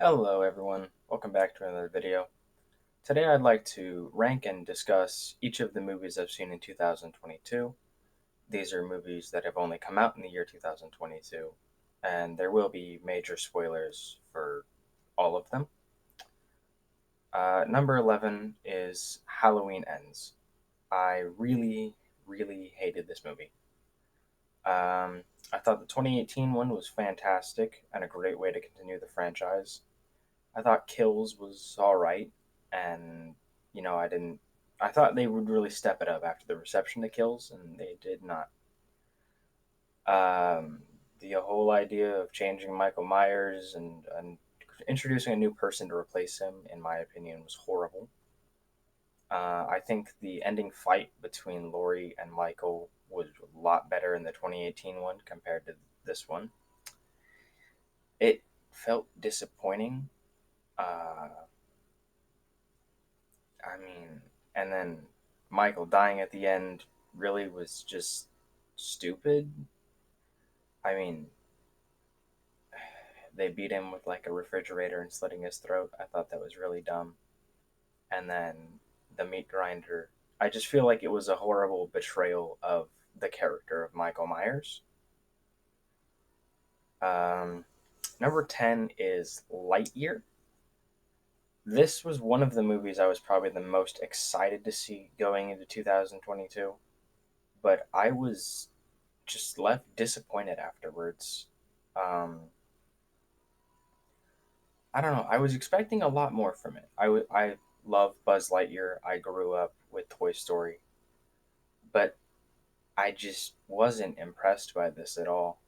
Hello everyone, welcome back to another video. Today I'd like to rank and discuss each of the movies I've seen in 2022. These are movies that have only come out in the year 2022, and there will be major spoilers for all of them. Number 11 is Halloween Ends. I really hated this movie. I thought the 2018 one was fantastic and a great way to continue the franchise. I thought Kills was all right, and I didn't. I thought they would really step it up after the reception to Kills, and they did not. Um, the whole idea of changing Michael Myers and introducing a new person to replace him, in my opinion, was horrible. I think the ending fight between Laurie and Michael was a lot better in the 2018 one compared to this one. It felt disappointing. Uh, I mean, and then Michael dying at the end really was just stupid. I mean, they beat him with like a refrigerator and slitting his throat. I thought that was really dumb. And then the meat grinder. I just feel like it was a horrible betrayal of the character of Michael Myers. Um, Number 10 is Lightyear. This was one of the movies I was probably the most excited to see going into 2022, but I was just left disappointed afterwards. Um, I don't know. I was expecting a lot more from it. I love Buzz Lightyear. I grew up with Toy Story, but I just wasn't impressed by this at all.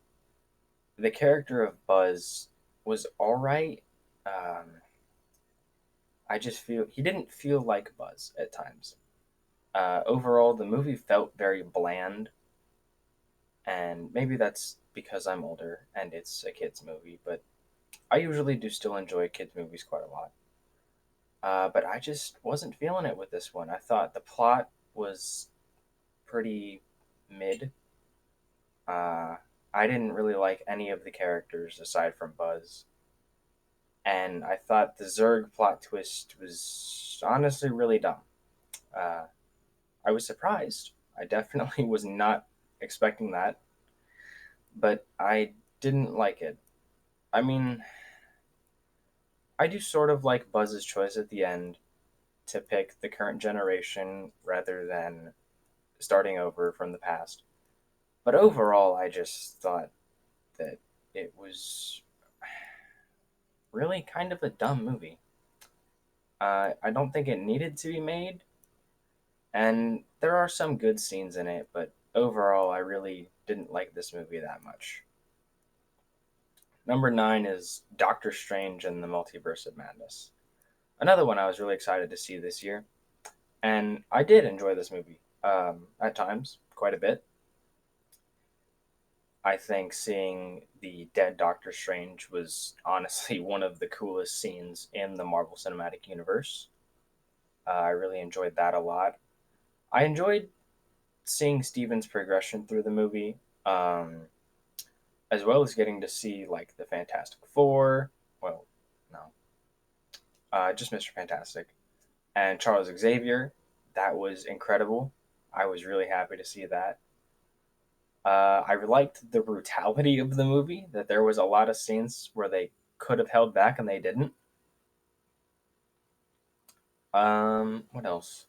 The character of Buzz was all right. Um, I just feel he didn't feel like Buzz at times. Overall, the movie felt very bland, and maybe that's because I'm older and it's a kids' movie, but I usually do still enjoy kids' movies quite a lot. But I just wasn't feeling it with this one. I thought the plot was pretty mid. Uh, I didn't really like any of the characters aside from Buzz. And I thought the Zurg plot twist was honestly really dumb. Uh, I was surprised. I definitely was not expecting that, but I didn't like it. I mean, I do sort of like Buzz's choice at the end to pick the current generation rather than starting over from the past. But overall, I just thought that it was really kind of a dumb movie. I don't think it needed to be made, and there are some good scenes in it, but overall, I really didn't like this movie that much. Number 9 is Doctor Strange and the Multiverse of Madness. Another one I was really excited to see this year, and I did enjoy this movie at times, quite a bit. I think seeing the dead Doctor Strange was honestly one of the coolest scenes in the Marvel Cinematic Universe. I really enjoyed that a lot. I enjoyed seeing Steven's progression through the movie, as well as getting to see like the Fantastic Four. Well, no, just Mr. Fantastic and Charles Xavier. That was incredible. I was really happy to see that. I liked the brutality of the movie, that there was a lot of scenes where they could have held back and they didn't. What else?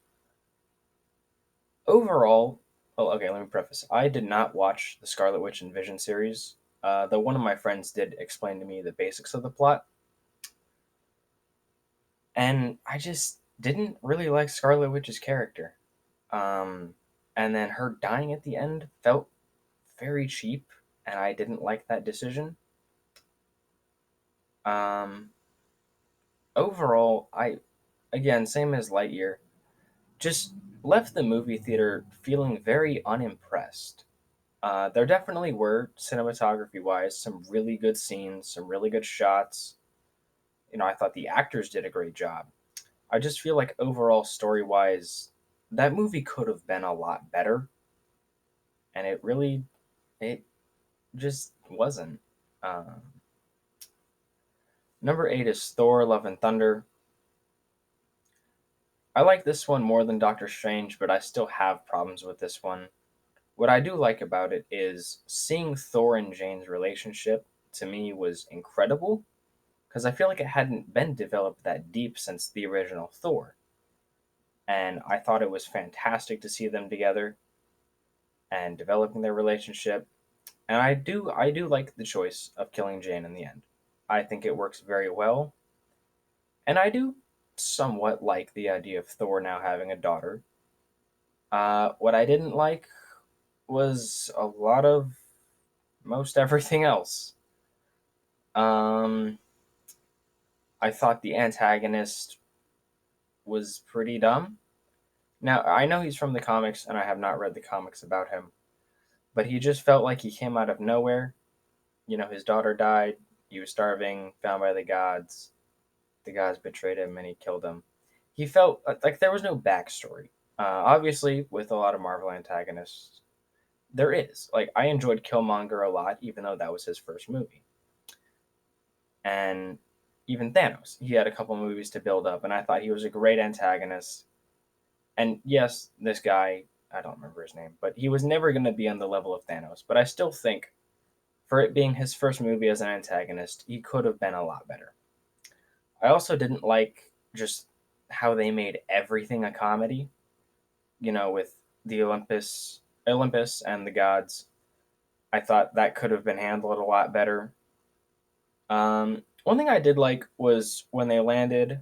Overall, oh, okay, let me preface. I did not watch the Scarlet Witch and Vision series, though one of my friends did explain to me the basics of the plot, and I just didn't really like Scarlet Witch's character. Um, and then her dying at the end felt very cheap, and I didn't like that decision. Um, Overall, I again same as Lightyear, just left the movie theater feeling very unimpressed. There definitely were cinematography wise some really good scenes, some really good shots. I thought the actors did a great job. I just feel like overall story wise, that movie could have been a lot better, and it just wasn't. Um, Number 8 is Thor: Love and Thunder. I like this one more than Doctor Strange, but I still have problems with this one. What I do like about it is seeing Thor and Jane's relationship to me was incredible because I feel like it hadn't been developed that deep since the original Thor. And I thought it was fantastic to see them together and developing their relationship. And I do like the choice of killing Jane in the end. I think it works very well. And I do somewhat like the idea of Thor now having a daughter. What I didn't like was a lot of most everything else. Um, I thought the antagonist was pretty dumb. Now, I know he's from the comics, and I have not read the comics about him, but he just felt like he came out of nowhere. His daughter died, he was starving, found by the gods betrayed him, and he killed him. He felt like there was no backstory. Obviously, with a lot of Marvel antagonists, there is. Like, I enjoyed Killmonger a lot, even though that was his first movie. And even Thanos, he had a couple movies to build up, and I thought he was a great antagonist. And yes, this guy, I don't remember his name, but he was never going to be on the level of Thanos. But I still think, for it being his first movie as an antagonist, he could have been a lot better. I also didn't like just how they made everything a comedy, with the Olympus and the gods. I thought that could have been handled a lot better. One thing I did like was when they landed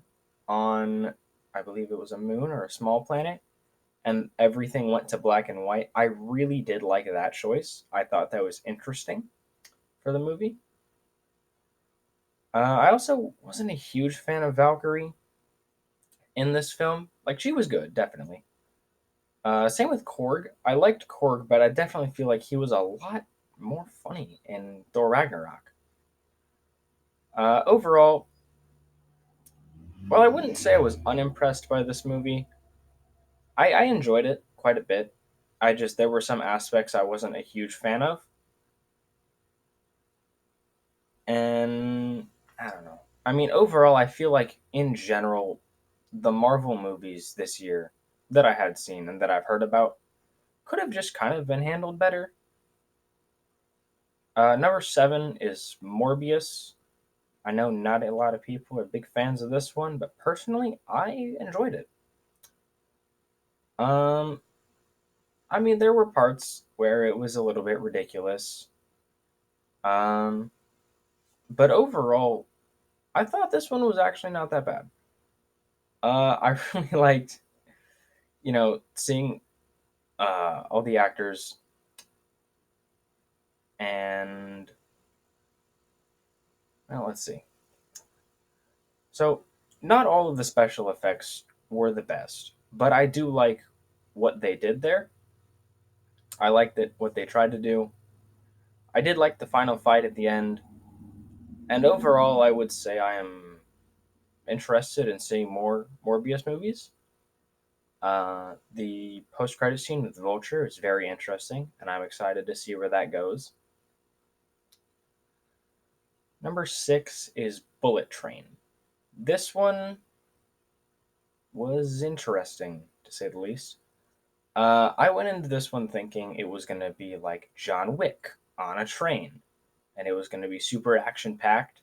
on, I believe it was a moon or a small planet, and everything went to black and white. I really did like that choice. I thought that was interesting for the movie. I also wasn't a huge fan of Valkyrie in this film. Like, she was good, definitely. Same with Korg. I liked Korg, but I definitely feel like he was a lot more funny in Thor Ragnarok. Overall, while I wouldn't say I was unimpressed by this movie, I enjoyed it quite a bit. There were some aspects I wasn't a huge fan of, and I don't know. I mean, overall, I feel like in general, the Marvel movies this year that I had seen and that I've heard about could have just kind of been handled better. Number 7 is Morbius. I know not a lot of people are big fans of this one, but personally, I enjoyed it. Um, I mean, there were parts where it was a little bit ridiculous. Um, but overall, I thought this one was actually not that bad. I really liked, seeing all the actors, and well, let's see. So, not all of the special effects were the best, but I do like what they did there. I liked it what they tried to do. I did like the final fight at the end, and overall, I would say I am interested in seeing more Morbius movies. The post-credit scene with Vulture is very interesting, and I'm excited to see where that goes. Number 6 is Bullet Train. This one was interesting, to say the least. I went into this one thinking it was going to be like John Wick on a train, and it was going to be super action packed.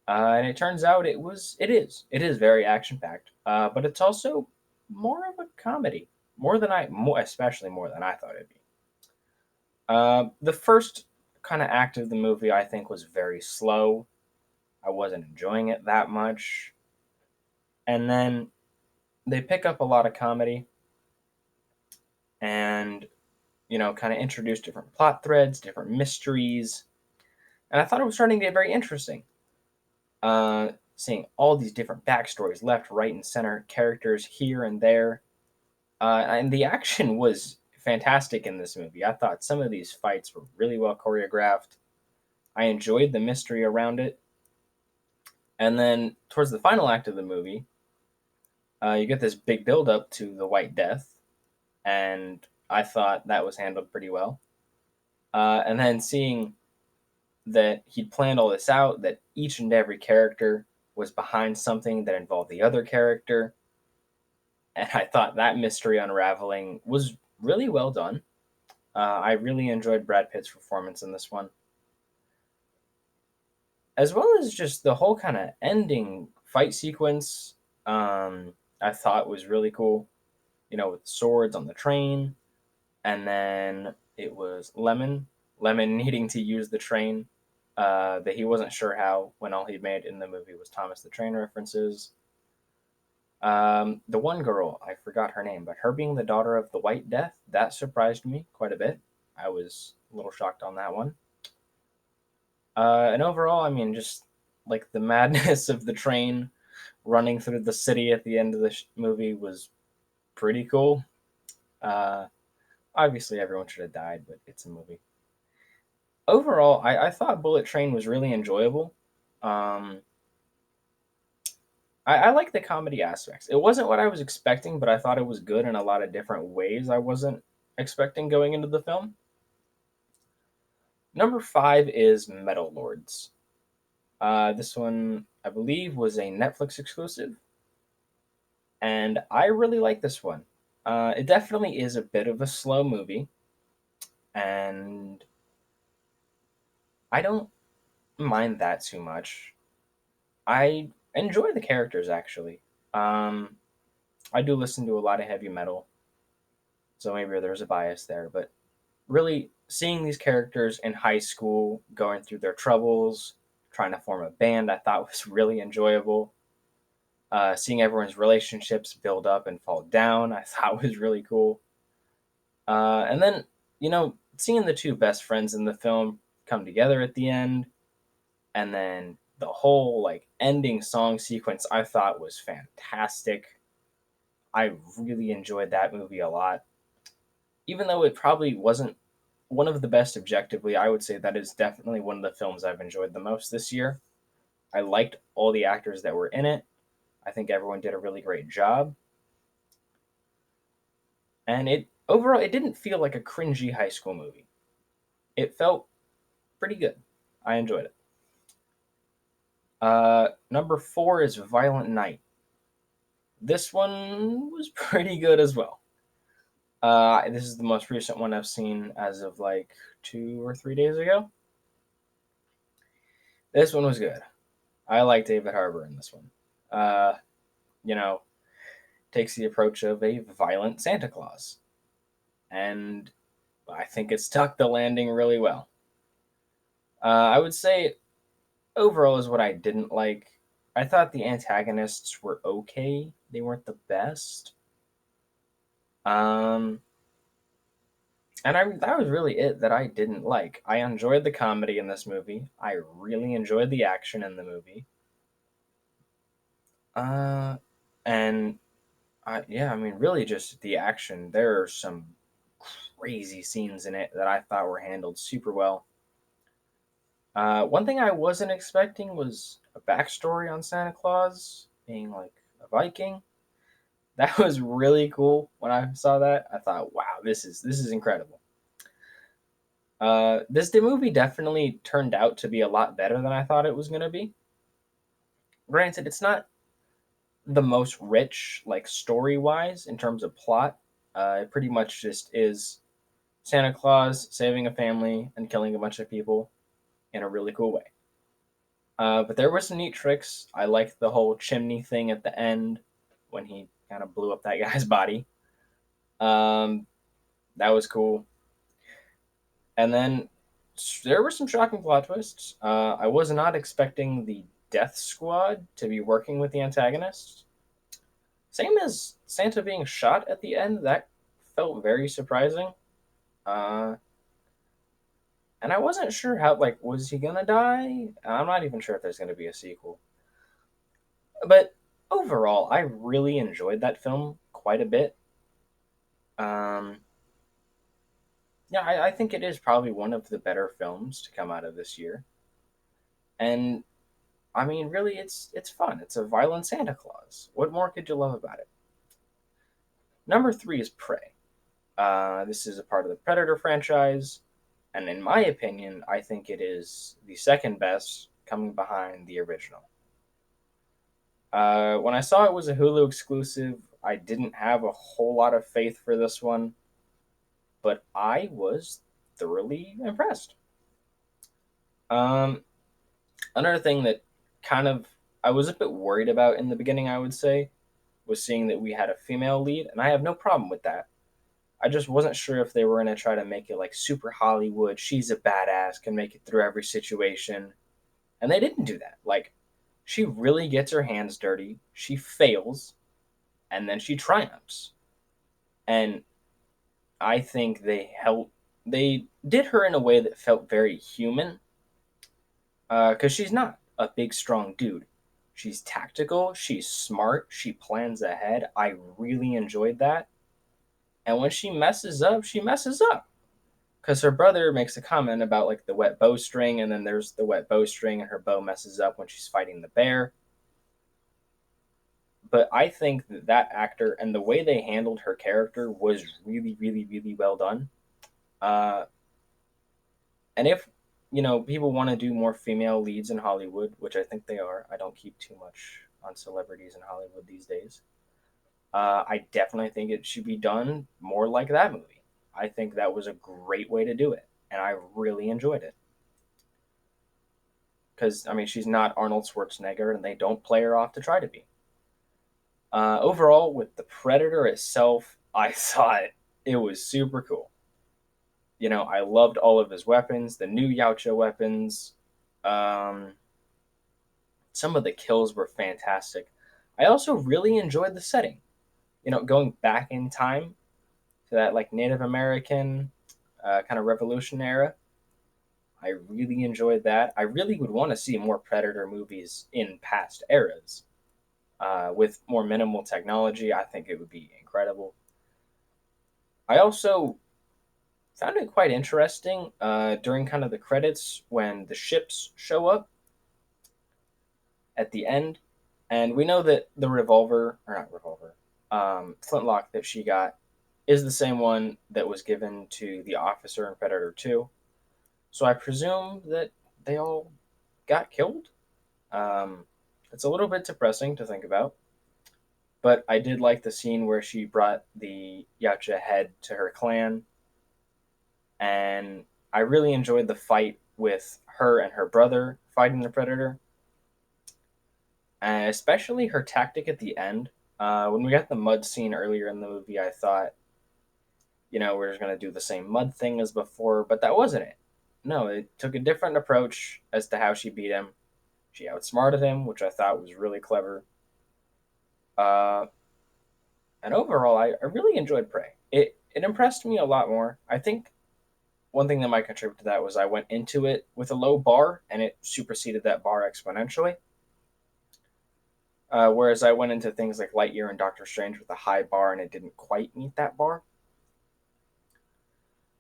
And it turns out it is very action packed, but it's also more of a comedy, especially more than I thought it'd be. The first kind of act of the movie I think was very slow. I wasn't enjoying it that much, and then they pick up a lot of comedy, and kind of introduce different plot threads, different mysteries, and I thought it was starting to get very interesting. Seeing all these different backstories, left, right, and center, characters here and there, and the action was fantastic in this movie. I thought some of these fights were really well choreographed. I enjoyed the mystery around it, and then towards the final act of the movie, you get this big build up to the White Death, and I thought that was handled pretty well. And then seeing that he'd planned all this out, that each and every character was behind something that involved the other character. And I thought that mystery unraveling was really well done. I really enjoyed Brad Pitt's performance in this one, as well as just the whole kind of ending fight sequence. I thought was really cool. With swords on the train, and then it was Lemon needing to use the train that he wasn't sure how when all he made in the movie was Thomas the Train references. The one girl, I forgot her name, but her being the daughter of the White Death, that surprised me quite a bit. I was a little shocked on that one. And overall, I mean, just like the madness of the train running through the city at the end of the movie was pretty cool. Uh, Obviously, everyone should have died, but it's a movie. Overall, I thought Bullet Train was really enjoyable. Um, I like the comedy aspects. It wasn't what I was expecting, but I thought it was good in a lot of different ways I wasn't expecting going into the film. Number five is Metal Lords. This one, I believe, was a Netflix exclusive, and I really like this one. It definitely is a bit of a slow movie, and I don't mind that too much. I enjoy the characters actually. Um, I do listen to a lot of heavy metal, so maybe there's a bias there, but really seeing these characters in high school going through their troubles, trying to form a band, I thought was really enjoyable. Seeing everyone's relationships build up and fall down, I thought was really cool. And then, seeing the two best friends in the film come together at the end, and then the whole like ending song sequence, I thought was fantastic. I really enjoyed that movie a lot. Even though it probably wasn't one of the best objectively, I would say that is definitely one of the films I've enjoyed the most this year. I liked all the actors that were in it. I think everyone did a really great job. And it overall it didn't feel like a cringy high school movie. It felt pretty good. I enjoyed it. Number four is Violent Night. This one was pretty good as well. This is the most recent one I've seen as of like 2 or 3 days ago. This one was good. I like David Harbour in this one. Uh, you know, takes the approach of a violent Santa Claus, and I think it stuck the landing really well. I would say overall is what I didn't like. I thought the antagonists were okay. They weren't the best. Um, and that was really it that I didn't like. I enjoyed the comedy in this movie. I really enjoyed the action in the movie. Uh, and yeah, I mean, really just the action. There are some crazy scenes in it that I thought were handled super well. One thing I wasn't expecting was a backstory on Santa Claus being like a Viking. That was really cool when I saw that. I thought, wow, this is incredible. The movie definitely turned out to be a lot better than I thought it was going to be. Granted, it's not the most rich, like story wise, in terms of plot. It pretty much just is Santa Claus saving a family and killing a bunch of people in a really cool way. But there were some neat tricks. I liked the whole chimney thing at the end when he kind of blew up that guy's body. Um, that was cool. And then there were some shocking plot twists. I was not expecting the Death Squad to be working with the antagonists. Same as Santa being shot at the end. That felt very surprising. Uh, and I wasn't sure how, like, was he gonna die? I'm not even sure if there's gonna be a sequel. But overall, I really enjoyed that film quite a bit. Um, yeah, I think it is probably one of the better films to come out of this year. And I mean, really, it's fun. It's a violent Santa Claus. What more could you love about it? Number three is Prey. This is a part of the Predator franchise. And in my opinion, I think it is the second best, coming behind the original. When I saw it was a Hulu exclusive, I didn't have a whole lot of faith for this one, but I was thoroughly impressed. Um, Another thing that kind of I was a bit worried about in the beginning, I would say, was seeing that we had a female lead, and I have no problem with that. I just wasn't sure if they were going to try to make it like super Hollywood. She's a badass, can make it through every situation. And they didn't do that. Like, she really gets her hands dirty, she fails, and then she triumphs. And I think they did her in a way that felt very human, because she's not a big, strong dude. She's tactical, she's smart, she plans ahead. I really enjoyed that. And when she messes up. Because her brother makes a comment about like the wet bowstring, and then there's the wet bowstring, and her bow messes up when she's fighting the bear. But I think that that actor and the way they handled her character was really, really, really well done. Uh, and if people want to do more female leads in Hollywood, which I think they are, I don't keep too much on celebrities in Hollywood these days. I definitely think it should be done more like that movie. I think that was a great way to do it, and I really enjoyed it. Because I mean, she's not Arnold Schwarzenegger, and they don't play her off to try to be. Overall, with the Predator itself, I thought it was super cool. I loved all of his weapons, the new Yautja weapons. Um, some of the kills were fantastic. I also really enjoyed the setting. Going back in time to that like Native American kind of Revolution era. I really enjoyed that. I really would want to see more Predator movies in past eras with more minimal technology. I think it would be incredible. I also found it quite interesting during kind of the credits when the ships show up at the end, and we know that the revolver, or not revolver, flintlock that she got is the same one that was given to the officer in Predator 2. So I presume that they all got killed. Um, it's a little bit depressing to think about, but I did like the scene where she brought the Yautja head to her clan, and I really enjoyed the fight with her and her brother fighting the Predator, and especially her tactic at the end. When we got the mud scene earlier in the movie, I thought, we're just going to do the same mud thing as before, but that wasn't it. No, it took a different approach as to how she beat him. She outsmarted him, which I thought was really clever. Uh, and overall, I really enjoyed Prey. It impressed me a lot more. I think one thing that might contribute to that was I went into it with a low bar, and it superseded that bar exponentially. Whereas I went into things like Lightyear and Doctor Strange with a high bar, and it didn't quite meet that bar.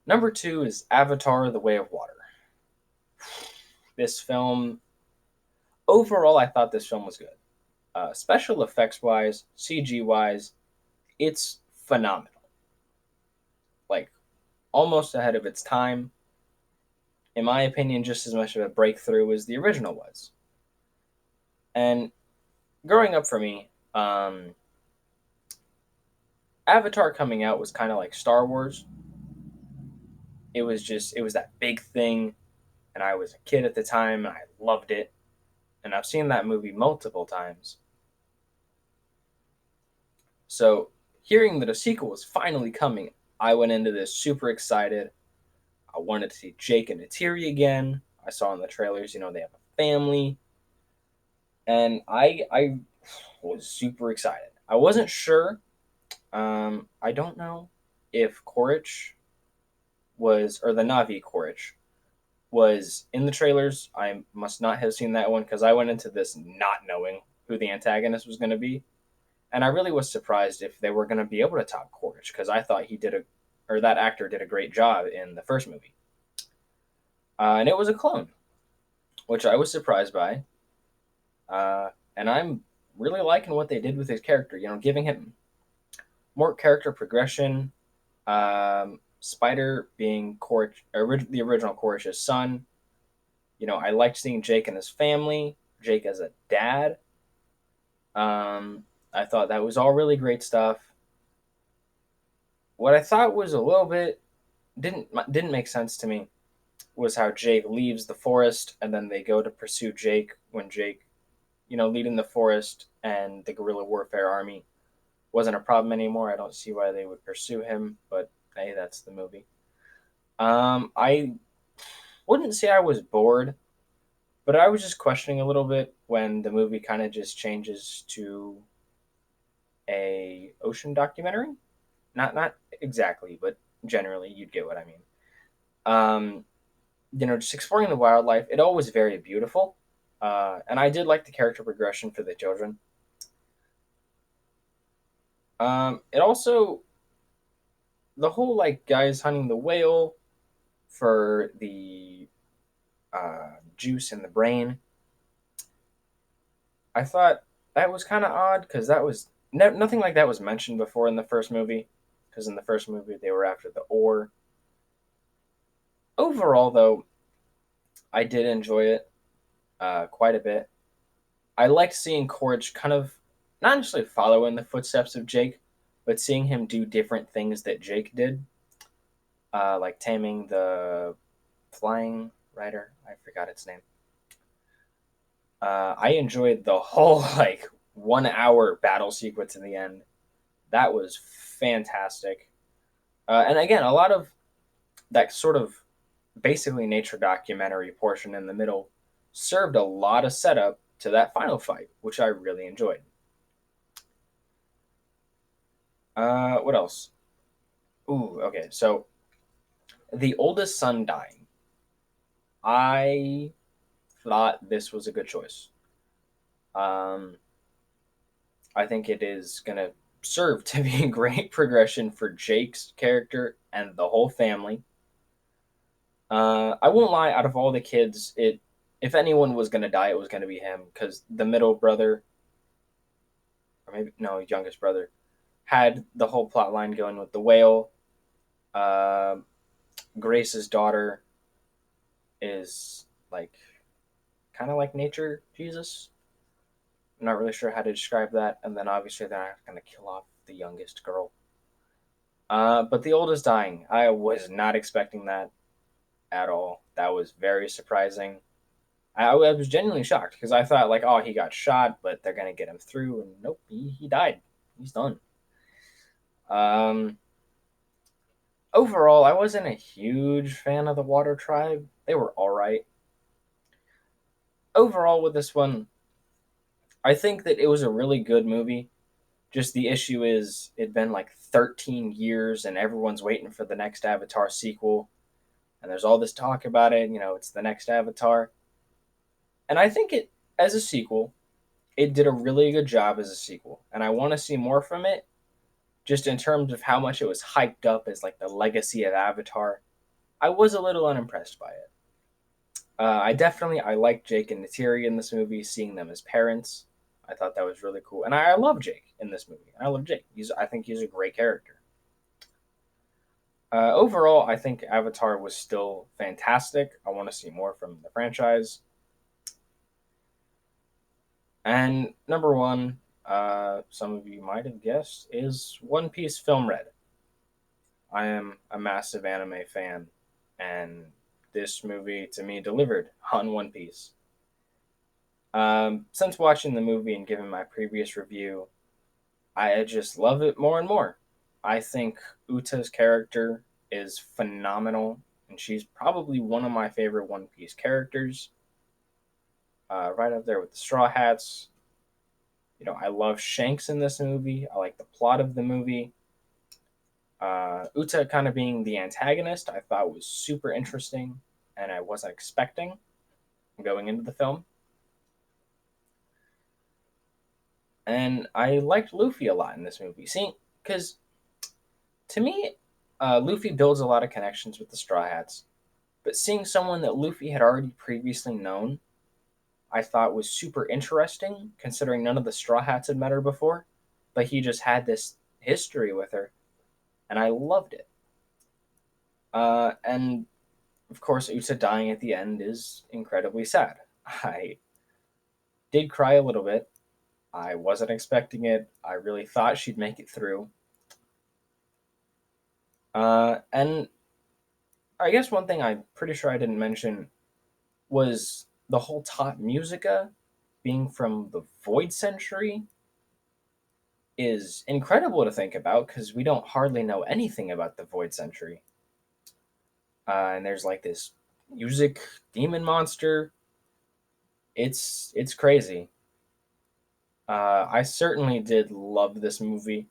Number two is Avatar: The Way of Water. This film, overall, I thought this film was good. Special effects wise, CG wise, it's phenomenal. Like, almost ahead of its time. In my opinion, just as much of a breakthrough as the original was. And growing up for me, Avatar coming out was kind of like Star Wars. It was that big thing, and I was a kid at the time, and I loved it. And I've seen that movie multiple times. So, hearing that a sequel was finally coming, I went into this super excited. I wanted to see Jake and Neytiri again. I saw in the trailers, they have a family, and I was super excited. I wasn't sure. I don't know if Quaritch was, or the Navi Quaritch was in the trailers. I must not have seen that one because I went into this not knowing who the antagonist was going to be, and I really was surprised if they were going to be able to top Quaritch because I thought or that actor did a great job in the first movie, and it was a clone, which I was surprised by, and I'm really liking what they did with his character. Giving him more character progression. Spider being the original Korish's son. I liked seeing Jake and his family, Jake as a dad. Um, I thought that was all really great stuff. What I thought was a little bit didn't make sense to me was how Jake leaves the forest and then they go to pursue Jake when Jake, leading the forest and the guerrilla warfare army wasn't a problem anymore. I don't see why they would pursue him, but hey, that's the movie. I wouldn't say I was bored, but I was just questioning a little bit when the movie kind of just changes to a ocean documentary. Not exactly, but generally you'd get what I mean. Um, just exploring the wildlife. It all was very beautiful, and I did like the character progression for the children. It also the whole like guys hunting the whale for the juice in the brain. I thought that was kind of odd because that was nothing like that was mentioned before in the first movie. Because in the first movie they were after the ore. Overall, though, I did enjoy it quite a bit. I liked seeing Corage kind of not necessarily follow in the footsteps of Jake, but seeing him do different things that Jake did, like taming the flying rider. I forgot its name. I enjoyed the whole like 1 hour battle sequence in the end. That was fantastic. And again, a lot of that sort of basically nature documentary portion in the middle served a lot of setup to that final fight, which I really enjoyed. What else? Ooh, okay. So the oldest son dying. I thought this was a good choice. Um, I think it is gonna serve to be a great progression for Jake's character and the whole family. I won't lie. Out of all the kids, if anyone was gonna die, it was gonna be him because the middle brother, or maybe no, youngest brother, had the whole plot line going with the whale. Uh, Grace's daughter is like kind of like nature Jesus. I'm not really sure how to describe that. And then obviously they're not going to kill off the youngest girl. But the oldest dying. I was not expecting that at all. That was very surprising. I was genuinely shocked because I thought like, oh, he got shot, but they're gonna get him through, and nope, he died. He's done. Um, Overall, I wasn't a huge fan of the Water Tribe. They were all right. Overall, with this one, I think that it was a really good movie. Just the issue is it'd been like 13 years and everyone's waiting for the next Avatar sequel. And there's all this talk about it, it's the next Avatar. And I think as a sequel, it did a really good job as a sequel. And I want to see more from it, just in terms of how much it was hyped up as like the legacy of Avatar. I was a little unimpressed by it. I like Jake and Neytiri in this movie, seeing them as parents. I thought that was really cool, and I love Jake in this movie. I love Jake. I think he's a great character. Overall, I think Avatar was still fantastic. I want to see more from the franchise. And number one, some of you might have guessed, is One Piece Film Red. I am a massive anime fan, and this movie to me delivered on One Piece. Since watching the movie and giving my previous review, I just love it more and more. I think Uta's character is phenomenal, and she's probably one of my favorite One Piece characters. Right up there with the Straw Hats. I love Shanks in this movie. I like the plot of the movie. Uta kind of being the antagonist, I thought was super interesting, and I wasn't expecting going into the film. And I liked Luffy a lot in this movie. See, because to me, Luffy builds a lot of connections with the Straw Hats, but seeing someone that Luffy had already previously known, I thought was super interesting, considering none of the Straw Hats had met her before, but he just had this history with her, and I loved it. And of course, Uta dying at the end is incredibly sad. I did cry a little bit. I wasn't expecting it. I really thought she'd make it through. And I guess one thing I'm pretty sure I didn't mention was the whole top musica being from the Void Century is incredible to think about because we don't hardly know anything about the Void Century. And there's like this music demon monster. It's crazy. I certainly did love this movie.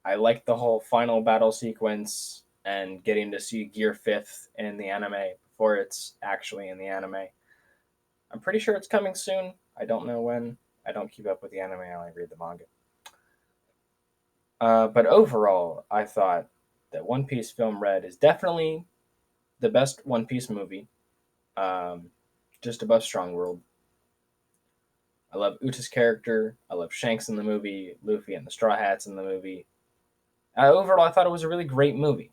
I liked the whole final battle sequence and getting to see Gear Fifth in the anime before it's actually in the anime. I'm pretty sure it's coming soon. I don't know when. I don't keep up with the anime. I only read the manga. But overall, I thought that One Piece Film Red is definitely the best One Piece movie, um, just above Strong World. I love Uta's character. I love Shanks in the movie, Luffy and the Straw Hats in the movie. Overall, I thought it was a really great movie.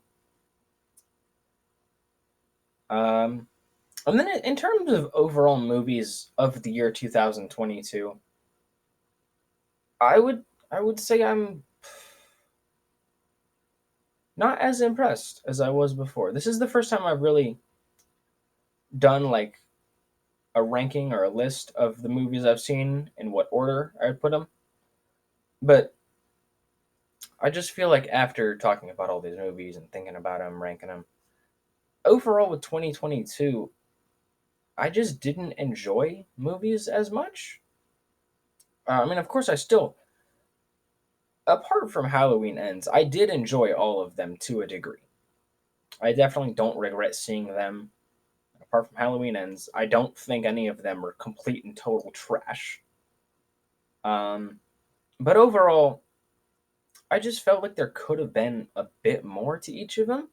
Um, and then in terms of overall movies of the year 2022, I would I would say I'm not as impressed as I was before. This is the first time I've really done like a ranking or a list of the movies I've seen in what order I'd put them. But I just feel like after talking about all these movies and thinking about them, ranking them, overall with 2022, I just didn't enjoy movies as much. I mean, of course, I still, apart from Halloween Ends, I did enjoy all of them to a degree. I definitely don't regret seeing them. Apart from Halloween Ends, I don't think any of them are complete and total trash. Um, but overall, I just felt like there could have been a bit more to each of them.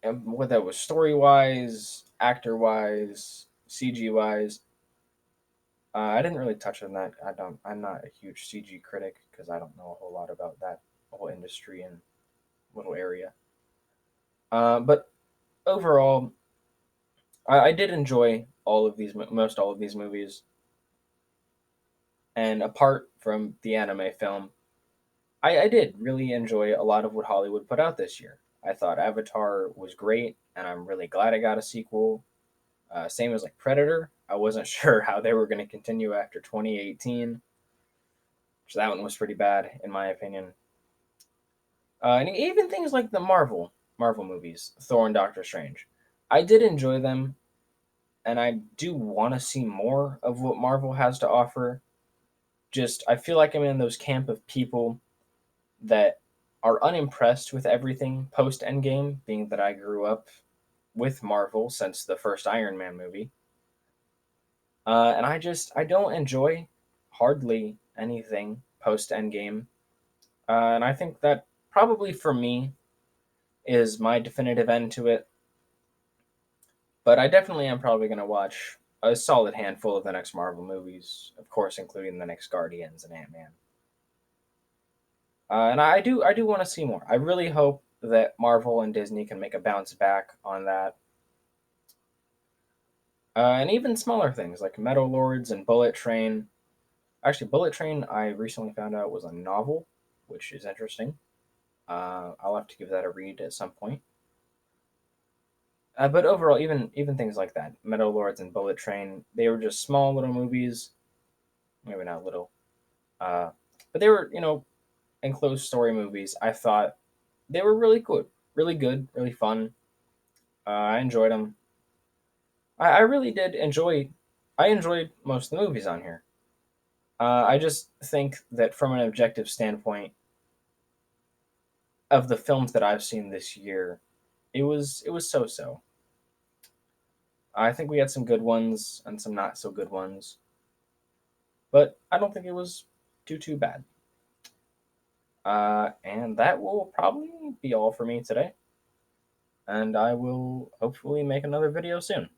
And whether it was story wise, actor wise, CG wise. I didn't really touch on that. I don't. I'm not a huge CG critic because I don't know a whole lot about that whole industry and little area. But overall, I did enjoy all of these, most all of these movies. And apart from the anime film, I did really enjoy a lot of what Hollywood put out this year. I thought Avatar was great, and I'm really glad I got a sequel. Same as like Predator. I wasn't sure how they were going to continue after 2018, which that one was pretty bad in my opinion. And even things like the Marvel movies, Thor and Doctor Strange. I did enjoy them, and I do want to see more of what Marvel has to offer. Just I feel like I'm in those camp of people that are unimpressed with everything post Endgame, being that I grew up with Marvel since the first Iron Man movie. And I don't enjoy hardly anything post Endgame. And I think that probably for me is my definitive end to it. But I definitely am probably going to watch a solid handful of the next Marvel movies, of course, including the next Guardians and Ant Man. And I do want to see more. I really hope that Marvel and Disney can make a bounce back on that. And even smaller things like Metal Lords and Bullet Train. Actually, Bullet Train I recently found out was a novel, which is interesting. I'll have to give that a read at some point. But overall, even things like that, Metal Lords and Bullet Train, they were just small little movies. Maybe not little, uh, but they were enclosed story movies. I thought they were really good, really fun. I enjoyed them. I really did enjoy. I enjoyed most of the movies on here. I just think that from an objective standpoint of the films that I've seen this year, it was so so. I think we had some good ones and some not so good ones, but I don't think it was too bad. And that will probably be all for me today. And I will hopefully make another video soon.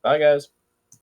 Bye, guys.